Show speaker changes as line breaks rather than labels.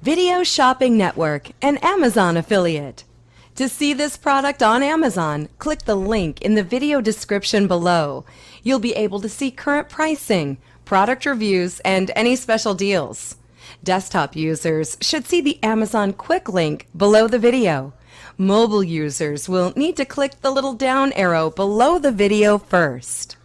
Video Shopping Network, an Amazon affiliate. To see this product on Amazon, click the link in the video description below. You'll be able to see current pricing, product reviews, and any special deals. Desktop users should see the Amazon quick link below the video. Mobile users will need to click the little down arrow below the video first.